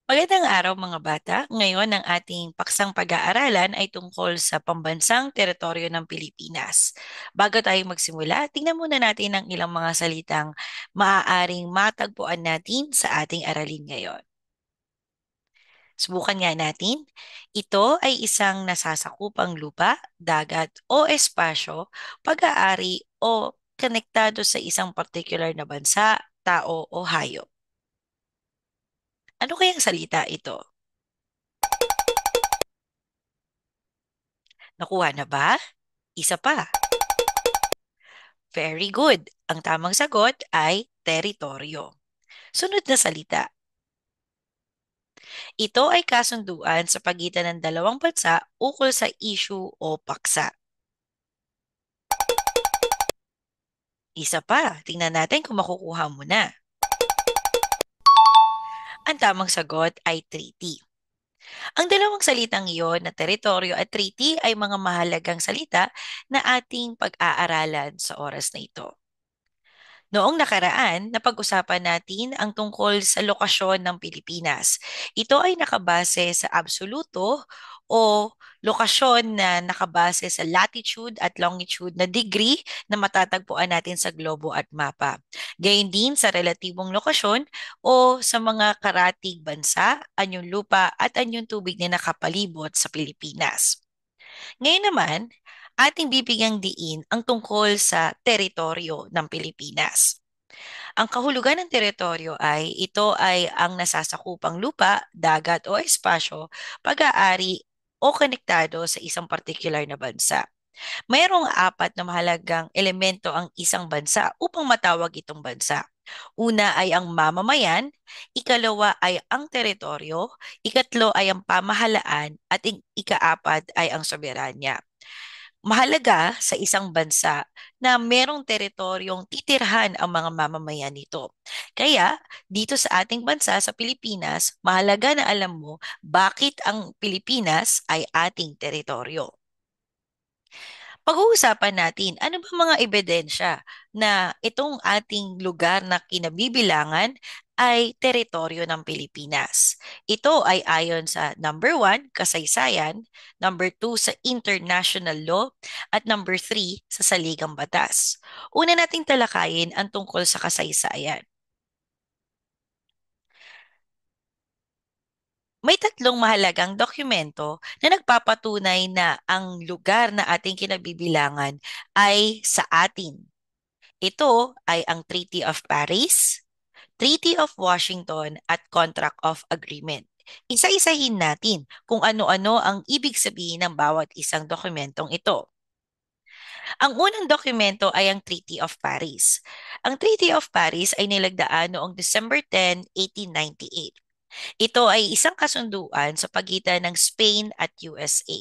Magandang araw mga bata. Ngayon ang ating paksang pag-aaralan ay tungkol sa pambansang teritoryo ng Pilipinas. Bago tayo magsimula, tingnan muna natin ang ilang mga salitang maaaring matagpuan natin sa ating aralin ngayon. Subukan nga natin. Ito ay isang nasasakupang lupa, dagat o espasyo, pag-aari o konektado sa isang particular na bansa, tao o hayop. Ano kayang salita ito? Nakuha na ba? Isa pa. Very good. Ang tamang sagot ay teritoryo. Sunod na salita. Ito ay kasunduan sa pagitan ng dalawang bansa ukol sa issue o paksa. Isa pa. Tingnan natin kung makukuha mo na. Ang tamang sagot ay treaty. Ang dalawang salitang iyon na teritoryo at treaty ay mga mahalagang salita na ating pag-aaralan sa oras na ito. Noong nakaraan, napag-usapan natin ang tungkol sa lokasyon ng Pilipinas. Ito ay nakabase sa absoluto o lokasyon na nakabase sa latitude at longitude na degree na matatagpuan natin sa globo at mapa. Gayun din sa relatibong lokasyon o sa mga karatig bansa, anyong lupa at anyong tubig na nakapalibot sa Pilipinas. Ngayon naman, ating bibigyang diin ang tungkol sa teritoryo ng Pilipinas. Ang kahulugan ng teritoryo ay ito ay ang nasasakupang lupa, dagat o espasyo, pag-aari o konektado sa isang partikular na bansa. Mayroong apat na mahalagang elemento ang isang bansa upang matawag itong bansa. Una ay ang mamamayan, ikalawa ay ang teritoryo, ikatlo ay ang pamahalaan, at ikaapat ay ang soberanya. Mahalaga sa isang bansa na merong teritoryong titirhan ang mga mamamayan nito. Kaya dito sa ating bansa sa Pilipinas, mahalaga na alam mo bakit ang Pilipinas ay ating teritoryo. Pag-uusapan natin, ano ba mga ebidensya na itong ating lugar na kinabibilangan ay teritoryo ng Pilipinas. Ito ay ayon sa number one, kasaysayan, number two, sa international law, at number three, sa saligang batas. Una nating talakayin ang tungkol sa kasaysayan. May tatlong mahalagang dokumento na nagpapatunay na ang lugar na ating kinabibilangan ay sa atin. Ito ay ang Treaty of Paris, Treaty of Washington at Contract of Agreement. Isa-isahin natin kung ano-ano ang ibig sabihin ng bawat isang dokumentong ito. Ang unang dokumento ay ang Treaty of Paris. Ang Treaty of Paris ay nilagdaan noong December 10, 1898. Ito ay isang kasunduan sa pagitan ng Spain at USA.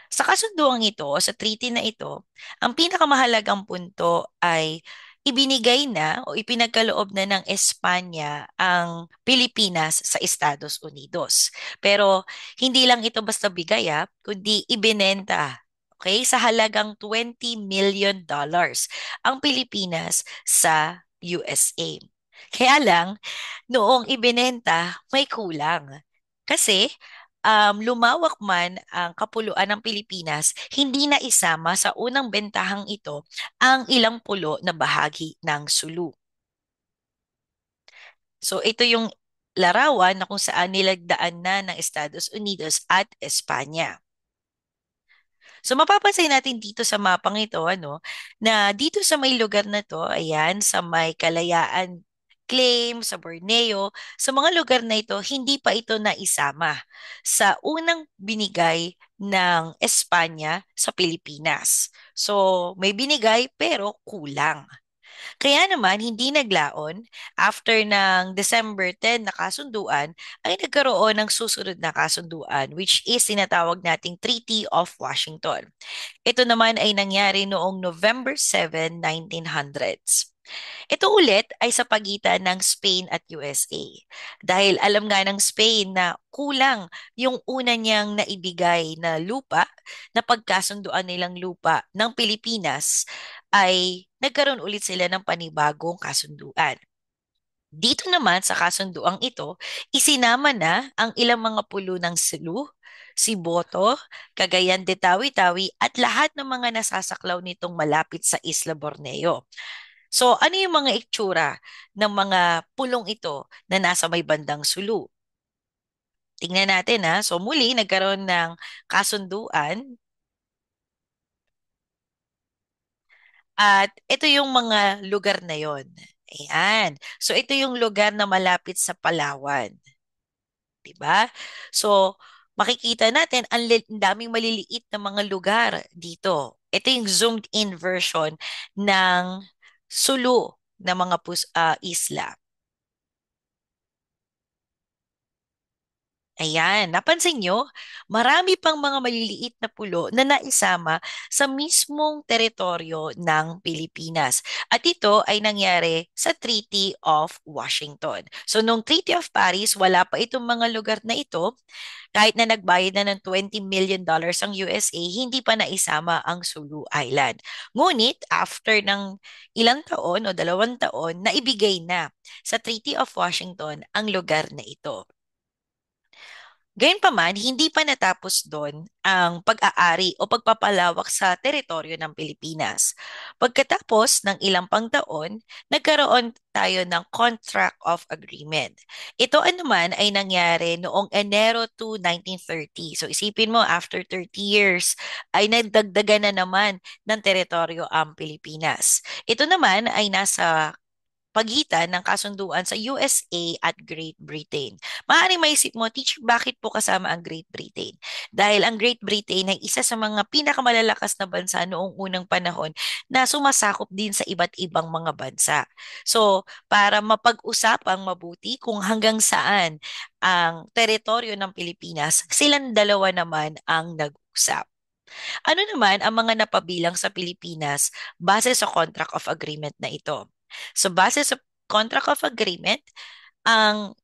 Sa kasunduang ito, sa treaty na ito, ang pinakamahalagang punto ay ibinigay na o ipinagkaloob na ng Espanya ang Pilipinas sa Estados Unidos. Pero hindi lang ito basta bigay, kundi ibinenta, okay, sa halagang $20 million ang Pilipinas sa USA. Kaya lang, noong ibinenta, may kulang. Kasi lumawak man ang kapuluan ng Pilipinas, hindi na isama sa unang bentahang ito ang ilang pulo na bahagi ng Sulu. So ito yung larawan na kung saan nilagdaan na ng Estados Unidos at Espanya. So mapapansin natin dito sa mapang ito, na dito sa may lugar na to, ayan, sa may Kalayaan Claim, sa Borneo, sa mga lugar na ito, hindi pa ito naisama sa unang binigay ng Espanya sa Pilipinas. So may binigay pero kulang. Kaya naman, hindi naglaon, after ng December 10 na kasunduan, ay nagkaroon ng susunod na kasunduan, which is tinatawag nating Treaty of Washington. Ito naman ay nangyari noong November 7, 1900s. Ito ulit ay sa pagitan ng Spain at USA. Dahil alam nga ng Spain na kulang yung una niyang naibigay na lupa, na pagkasunduan nilang lupa ng Pilipinas, ay nagkaroon ulit sila ng panibagong kasunduan. Dito naman sa kasunduang ito, isinama na ang ilang mga pulo ng Cebu, Siboto, Cagayan de Tawi-Tawi at lahat ng mga nasasaklaw nitong malapit sa Isla Borneo. So ano yung mga itsura ng mga pulong ito na nasa may bandang Sulu? Tingnan natin ha. So muli, nagkaroon ng kasunduan at ito yung mga lugar na yon. Ayan. So ito yung lugar na malapit sa Palawan. 'Di ba? So makikita natin ang daming maliliit na mga lugar dito. Ito yung zoomed in version ng Sulu na mga isla. Ayan, napansin nyo, marami pang mga maliliit na pulo na naisama sa mismong teritoryo ng Pilipinas. At ito ay nangyari sa Treaty of Washington. So, nung Treaty of Paris, wala pa itong mga lugar na ito. Kahit na nagbayad na ng $20 million ang USA, hindi pa naisama ang Sulu Island. Ngunit, after ng ilang taon o 2 taon, naibigay na sa Treaty of Washington ang lugar na ito. Gayunpaman, hindi pa natapos doon ang pag-aari o pagpapalawak sa teritoryo ng Pilipinas. Pagkatapos ng ilang pang taon, nagkaroon tayo ng Contract of Agreement. Ito naman ay nangyari noong Enero 2, 1930. So isipin mo, after 30 years, ay nagdagdagan na naman ng teritoryo ang Pilipinas. Ito naman ay nasa pagitan ng kasunduan sa USA at Great Britain. Maaaring maisip mo, teacher, bakit po kasama ang Great Britain? Dahil ang Great Britain ay isa sa mga pinakamalalakas na bansa noong unang panahon na sumasakop din sa iba't ibang mga bansa. So, para mapag-usapang mabuti kung hanggang saan ang teritoryo ng Pilipinas, silang dalawa naman ang nag-usap. Ano naman ang mga napabilang sa Pilipinas base sa Contract of Agreement na ito? So base sa Contract of Agreement, ang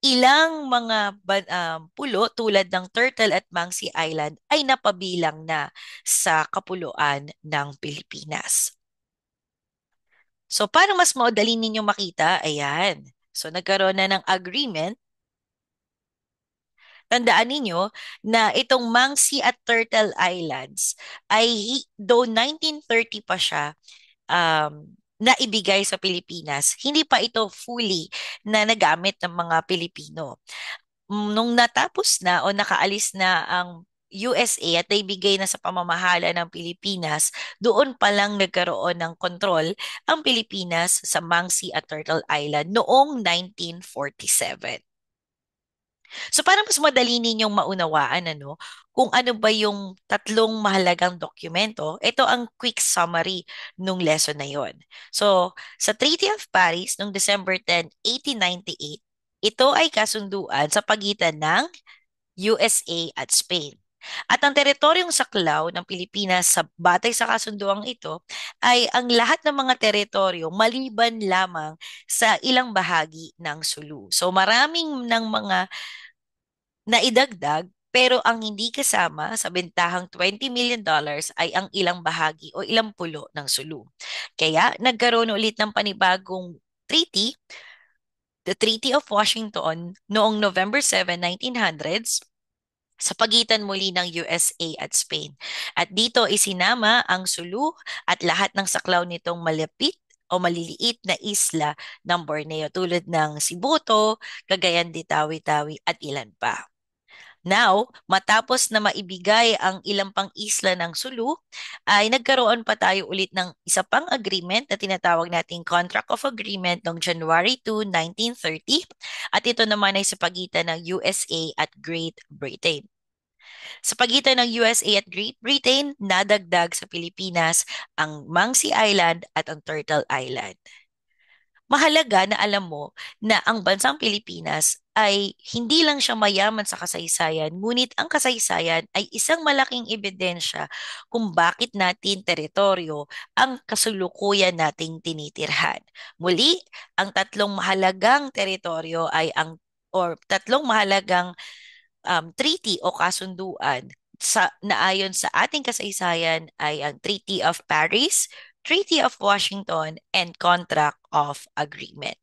ilang mga pulo tulad ng Turtle at Mangsi Island ay napabilang na sa kapuluan ng Pilipinas. So para mas madali ninyong makita, ayan. So nagkaroon na ng agreement. Tandaan ninyo na itong Mangsi at Turtle Islands ay though 1930 pa siya, naibigay sa Pilipinas, hindi pa ito fully na nagamit ng mga Pilipino. Nung natapos na o nakaalis na ang USA at naibigay na sa pamamahala ng Pilipinas, doon pa lang nagkaroon ng kontrol ang Pilipinas sa Mangsi at Turtle Island noong 1947. So para mas madali ninyong maunawaan kung ano ba yung tatlong mahalagang dokumento, ito ang quick summary nung lesson na yon. So sa Treaty of Paris noong December 10, 1898, ito ay kasunduan sa pagitan ng USA at Spain. At ang teritoryong saklaw ng Pilipinas sa batay sa kasunduang ito ay ang lahat ng mga teritoryo maliban lamang sa ilang bahagi ng Sulu. So maraming ng mga na idagdag, pero ang hindi kasama sa bentahang $20 million ay ang ilang bahagi o ilang pulo ng Sulu. Kaya nagkaroon ulit ng panibagong treaty, the Treaty of Washington, noong November 7, 1900s, sa pagitan muli ng USA at Spain. At dito isinama ang Sulu at lahat ng saklaw nitong malapit o maliliit na isla ng Borneo tulad ng Sibuto, Cagayan de Tawi-Tawi at ilan pa. Now, matapos na maibigay ang ilang pang isla ng Sulu, ay nagkaroon pa tayo ulit ng isa pang agreement na tinatawag nating Contract of Agreement noong January 2, 1930 at ito naman ay sa pagitan ng USA at Great Britain. Sa pagitan ng USA at Great Britain, nadagdag sa Pilipinas ang Mangsi Island at ang Turtle Island. Mahalaga na alam mo na ang bansang Pilipinas ay hindi lang siya mayaman sa kasaysayan, ngunit ang kasaysayan ay isang malaking ebidensya kung bakit natin teritoryo ang kasulukuyan nating tinitirhan. Muli, ang tatlong mahalagang teritoryo ay tatlong mahalagang treaty o kasunduan naayon sa ating kasaysayan ay ang Treaty of Paris, Treaty of Washington, and Contract of Agreement.